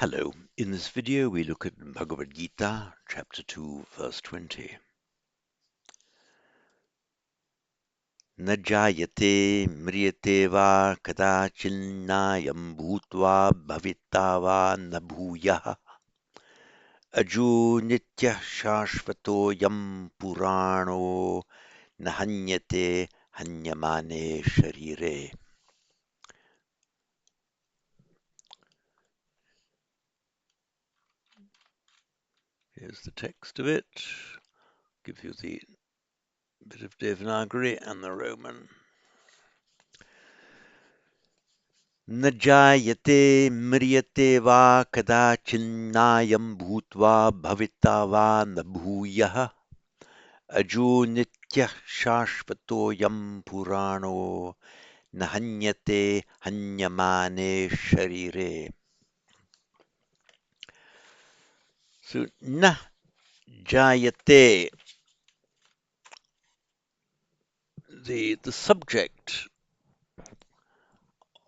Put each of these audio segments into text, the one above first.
Hello, in this video we look at Bhagavad Gita Chapter 2 verse 20. न जायते म्रियते वा कदाचिन्नायं भूत्वा भविता वा न भूयः अजो नित्यः शाश्वतोऽयं पुराणो न हन्यते हन्यमाने शरीरे. Here's the text of it. Give you the bit of Devanagari and the Roman. न जायते म्रियते वा कदाचिन्नायं भूत्वा भविता वा न भूयः अजो नित्यः शाश्वतोऽयं पुराणो न हन्यते हन्यमाने शरीरे. So, na jayate, the subject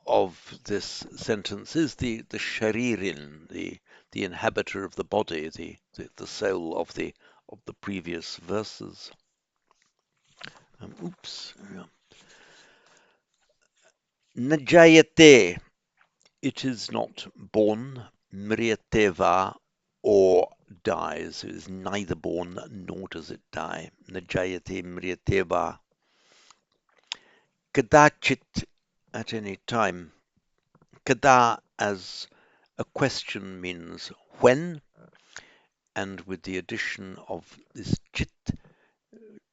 of this sentence is the sharirin, the inhabitor of the body, the soul of the previous verses. Najayate, it is not born. Mriyateva, or dies. It is neither born nor does it die. Najayate mriyateva. Kadachit, at any time. Kada as a question means when, and with the addition of this chit,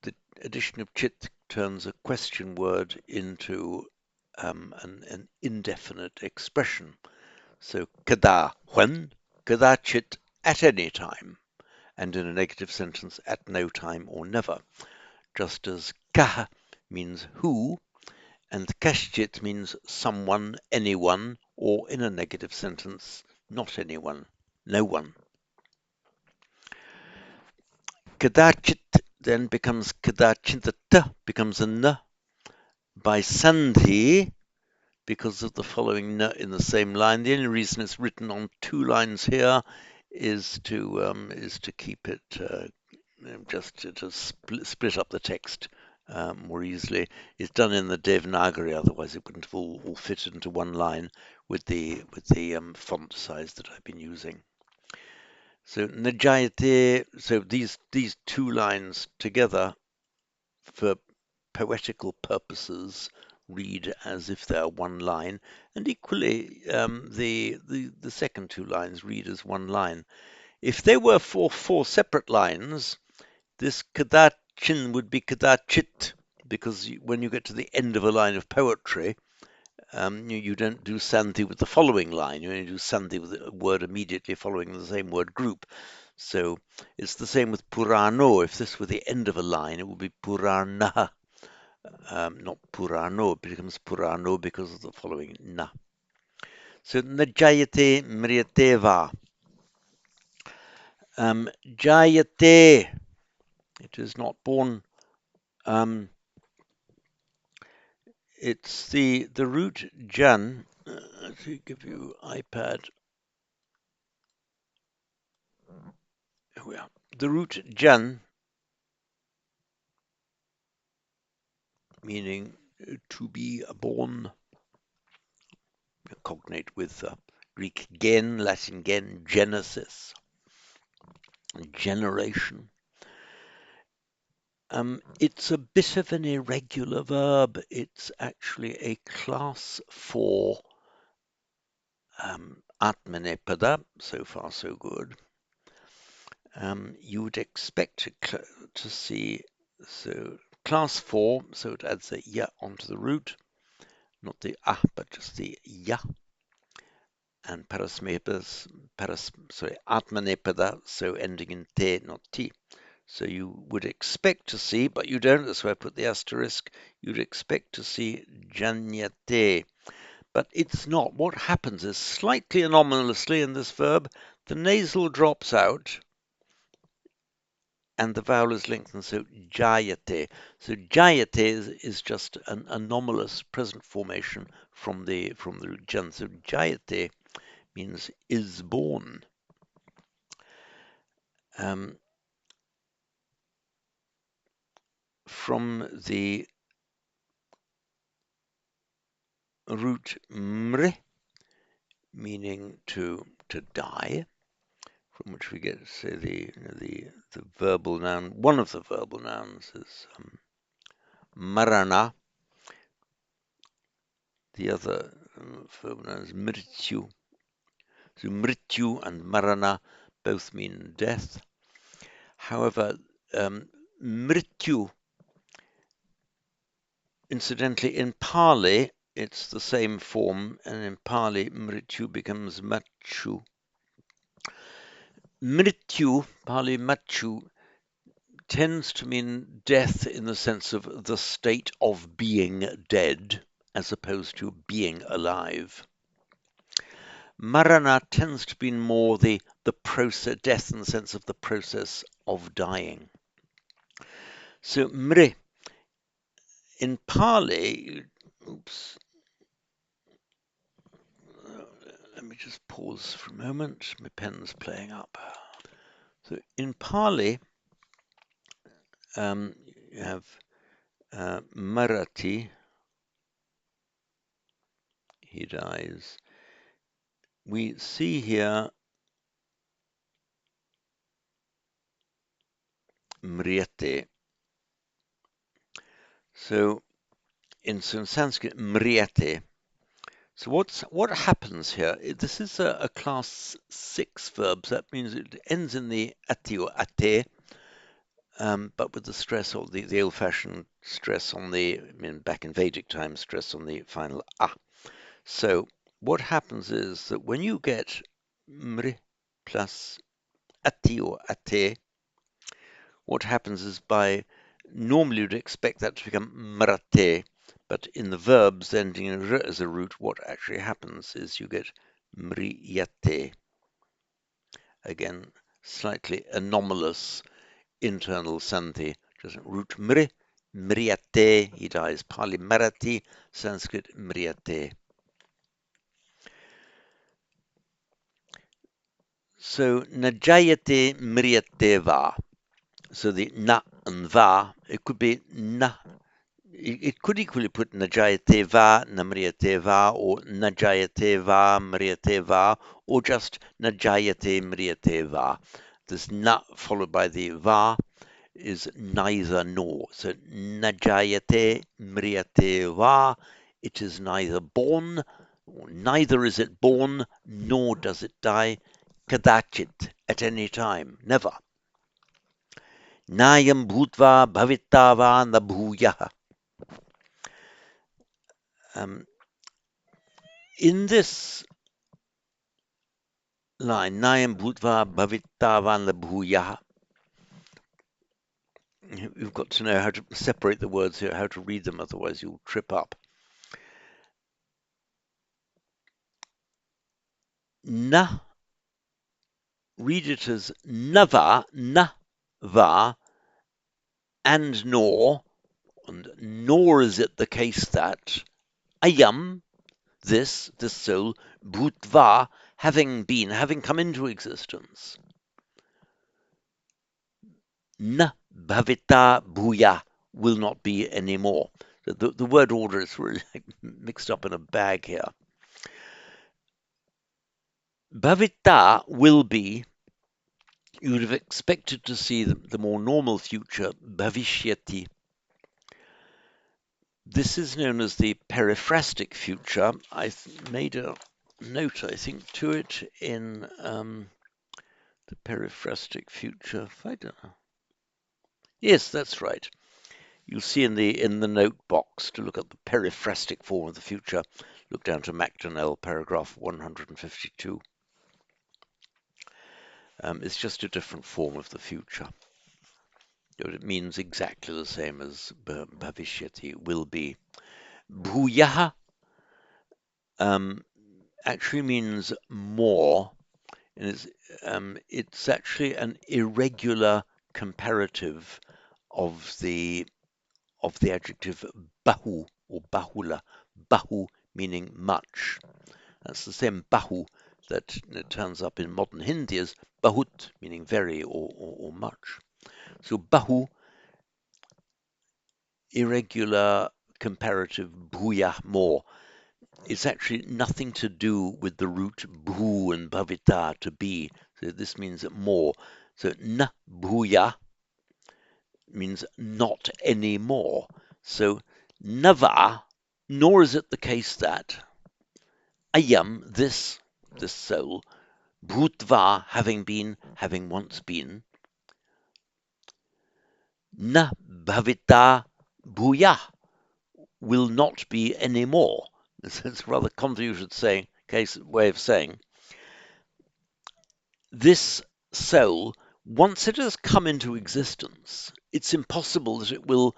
the addition of chit turns a question word into an indefinite expression. So kada, when, kadachit, at any time, and in a negative sentence, at no time or never. Just as kah means who, and kaschit means someone, anyone, or in a negative sentence, not anyone, no one. Kadachit then becomes kadachintata, becomes a n by sandhi because of the following n in the same line. The only reason it's written on two lines here is to keep it just to split up the text more easily. It's done in the Devanagari, otherwise it wouldn't have all fit into one line with the font size that I've been using. So Najayate, so these two lines together for poetical purposes read as if they're one line, and equally the second two lines read as one line. If they were four separate lines, this kadachin would be kadachit, because when you get to the end of a line of poetry, you don't do sandhi with the following line. You only do sandhi with a word immediately following the same word group. So it's the same with purano. If this were the end of a line, it would be purana, not purano. It becomes purano because of the following na. So najayate mriyateva. Jayate, it is not born. It's the root jan. To give you iPad. Here we are. The root jan, meaning to be born, cognate with Greek gen, Latin gen, genesis, generation. It's a bit of an irregular verb. It's actually a class 4 atmanepada. So far, so good. You would expect to see, so class 4, so it adds a ya onto the root, not the ah, but just the ya. And atmanepada, so ending in te, not ti. So you would expect to see, but you don't, that's why I put the asterisk, you'd expect to see janyate. But it's not. What happens is, slightly anomalously in this verb, the nasal drops out and the vowel is lengthened, so jayate. So jayate is just an anomalous present formation from the root jan. So jayate means is born. From the root mri, meaning to die, from which we get, say, the verbal noun. One of the verbal nouns is marana. The other verbal noun is mrityu. So mrityu and marana both mean death. However, mrityu, incidentally, in Pali, it's the same form, and in Pali, mrityu becomes machu. Mrityu, Pali machu, tends to mean death in the sense of the state of being dead, as opposed to being alive. Marana tends to be more the process, death in the sense of the process of dying. So mri, in Pali, oops, let me just pause for a moment. My pen's playing up. So in Pali, you have Marathi, he dies. We see here Mriete. So in Sanskrit, Mriete. So what happens here? This is a class 6 verb, so that means it ends in the ati or ate, but with the stress or the old-fashioned stress on the, I mean, back in Vedic times, stress on the final a. So what happens is that when you get mri plus ati or ate, what happens is normally you'd expect that to become mrate, but in the verbs ending in r as a root, what actually happens is you get mriyate. Again, slightly anomalous internal sandhi. Just root mri, mriyate, he dies. Pali Marathi, Sanskrit mriyate. So najayate mriyate va. So the na and va, it could be na. It could equally put najayate va, namriyate va, or najayate va, mriyate va, or just najayate mriyate va. This na followed by the va is neither nor. So najayate mriyate va, it is neither born, or neither is it born, nor does it die, kadachit, at any time, never. Nayam bhutva bhavittava na bhuyah. In this line, Nayam Bhutva Bhavittavan Bhuyah, you've got to know how to separate the words here, how to read them, otherwise you'll trip up. Na, read it as nava, na-va, and nor is it the case that ayam, this soul, bhutva, having come into existence. Na bhavita bhuya, will not be anymore. The word order is really mixed up in a bag here. Bhavita will be, you would have expected to see the more normal future, bhavishyati. This is known as the periphrastic future. I made a note, I think, to it in the periphrastic future. I don't know. Yes, that's right. You'll see in the note box to look at the periphrastic form of the future. Look down to MacDonnell, paragraph 152. It's just a different form of the future. It means exactly the same as bhavishyati, will be. Bhuyaha actually means more, and it's actually an irregular comparative of the adjective bahu or bahula. Bahu meaning much. That's the same bahu, that turns up in modern Hindi as bahut, meaning very or much. So bahu, irregular comparative bhuya, more. It's actually nothing to do with the root bhu and bhavita, to be. So this means more. So na bhuya means not anymore. So nava, nor is it the case that ayam, this soul, bhutva, having been, having once been, na bhavita bhuya, will not be anymore. It's a rather convoluted way of saying this soul, once it has come into existence, it's impossible that it will,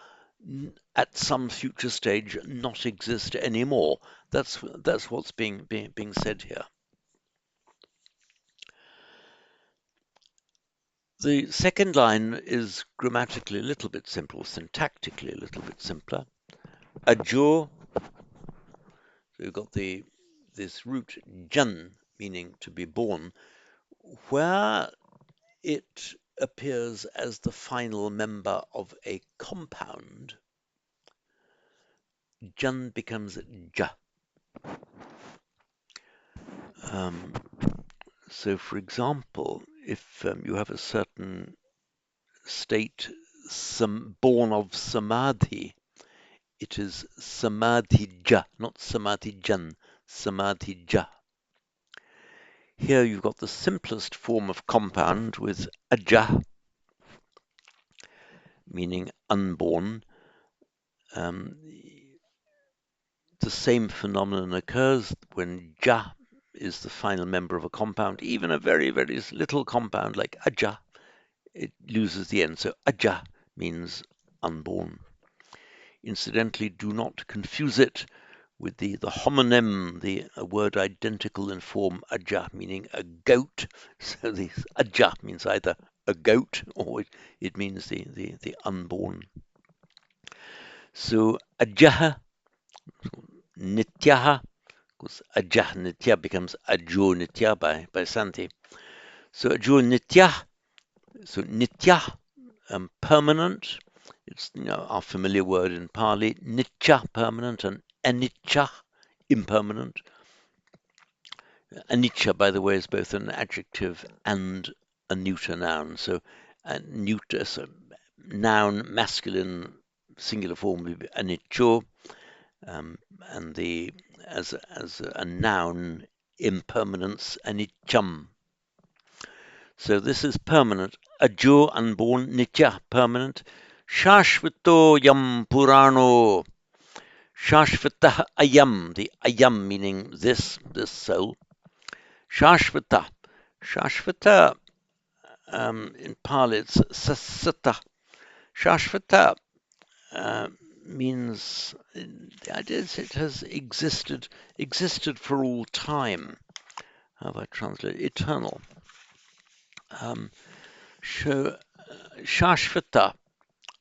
at some future stage, not exist anymore. That's what's being said here. The second line is grammatically a little bit simpler, syntactically a little bit simpler. Ajo, so you've got this root jan, meaning to be born, where it appears as the final member of a compound, jan becomes ja. So, for example, if you have a certain state born of samadhi, it is samadhija, not samadhijan, samadhija. Here you've got the simplest form of compound with aja, meaning unborn. The same phenomenon occurs when ja is the final member of a compound. Even a very, very little compound like aja, it loses the end. So aja means unborn. Incidentally, do not confuse it with the homonym, a word identical in form, aja, meaning a goat. So the aja means either a goat or it means the unborn. So ajaha, nityaha, because ajah nitya becomes ajo nitya by Santi. So ajo nitya, so nitya, permanent. It's our familiar word in Pali. Nitya, permanent, and anicca, impermanent. Anicca, by the way, is both an adjective and a neuter noun. So, neuter, so noun, masculine, singular form would be anicco, and as a noun, impermanence, aniccam. So this is permanent. Ajo, unborn. Nitya, permanent. Shashvato yam purano. Shashvata ayam, the ayam meaning this soul. Shashvata. Shashvata, in Pali, it's sasata. Shashvata means, the idea is it has existed for all time. How have I translated? Eternal. Shashvata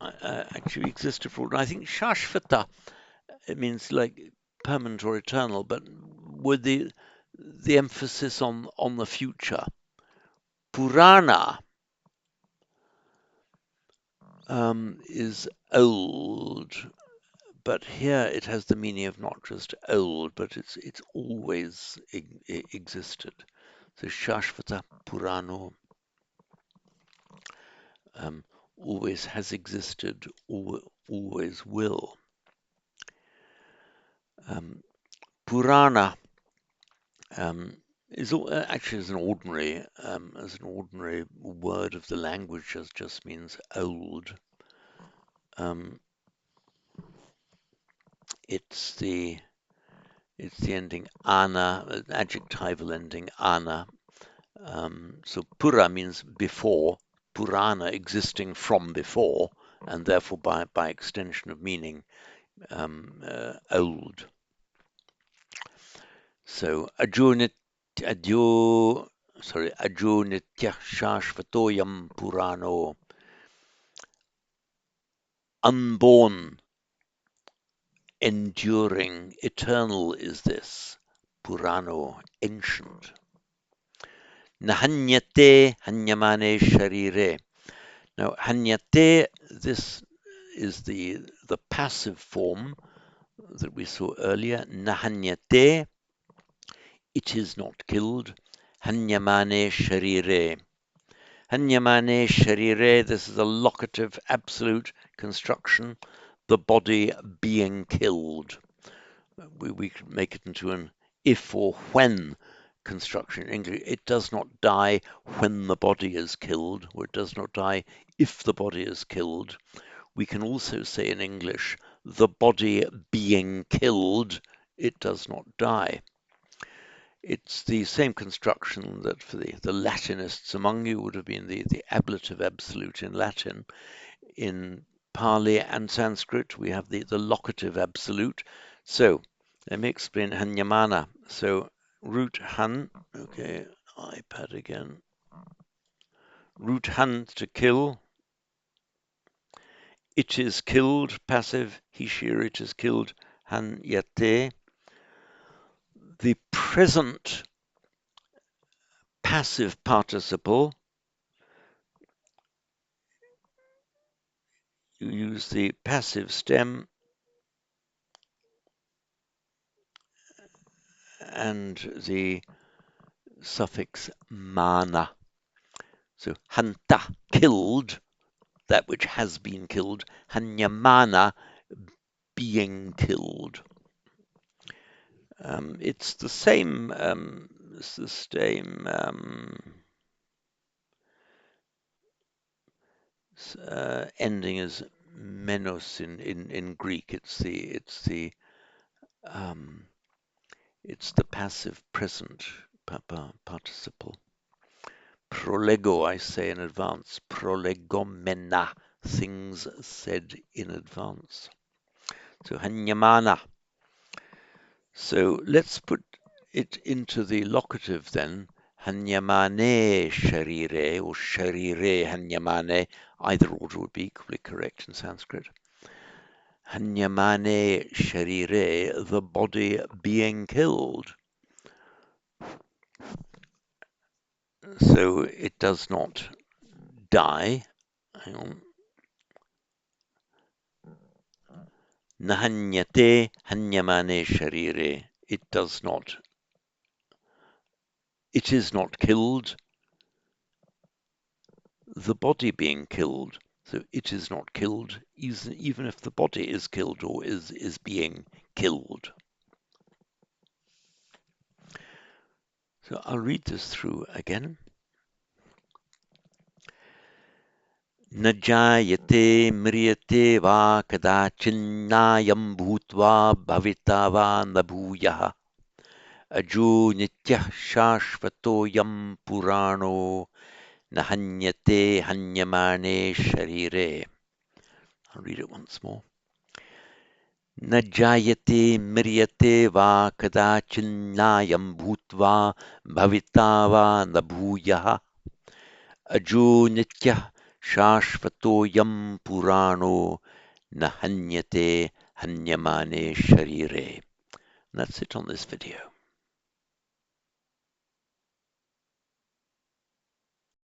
actually existed for all time. I think Shashvata, it means like permanent or eternal, but with the emphasis on the future. Purana is old, but here it has the meaning of not just old, but it's always existed. So Shashvata Purano, always has existed, always will. Purana is actually as an ordinary word of the language, just means old. It's the ending ana, an adjectival ending ana. So pura means before, purana existing from before, and therefore by extension of meaning, old. So ajo nitya shashvatoyam purano, unborn, enduring, eternal is this, purano, ancient. Nahanyate hanyamane sharire. Now, hanyate, this is the passive form that we saw earlier. Nahanyate, it is not killed. Hanyamane sharire. Hanyamane sharire, this is a locative absolute construction, the body being killed. We could make it into an if or when construction in English. It does not die when the body is killed, or it does not die if the body is killed. We can also say in English, the body being killed, it does not die. It's the same construction that for the Latinists among you would have been the ablative absolute in Latin. In Pali and Sanskrit, we have the locative absolute. So let me explain Hanyamana. So root Han, okay, iPad again. Root Han, to kill. It is killed, passive. He, she, it is killed. Han yate. The present passive participle, you use the passive stem and the suffix mana. So hanta, killed, that which has been killed. Hanyamana, being killed. It's the same. It's the same ending as menos in Greek. It's the passive present participle. Prolego, I say in advance. Prolegomena, things said in advance. So hanyamana. So let's put it into the locative then. Hanyamane sharire or sharire hanyamane. Either order would be equally correct in Sanskrit. Hanyamane sharire, the body being killed. So it does not die. Hang on. Nahanyate hanyamane sharire. It does not. It is not killed. The body being killed. So it is not killed, even if the body is killed or is being killed. So I'll read this through again. न जायते म्रियते वा कदाचिन्नायं भूत्वा भविता वा न भूयः अजो नित्यः शाश्वतोऽयं पुराणो न हन्यते हन्यमाने शरीरे. I'll read it once more. न जायते म्रियते वा कदाचिन्नायं भूत्वा भविता वा न भूयः अजो नित्यः शाश्वतोऽयं पुराणो न हन्यते हन्यमाने शरीरे. And that's it on this video.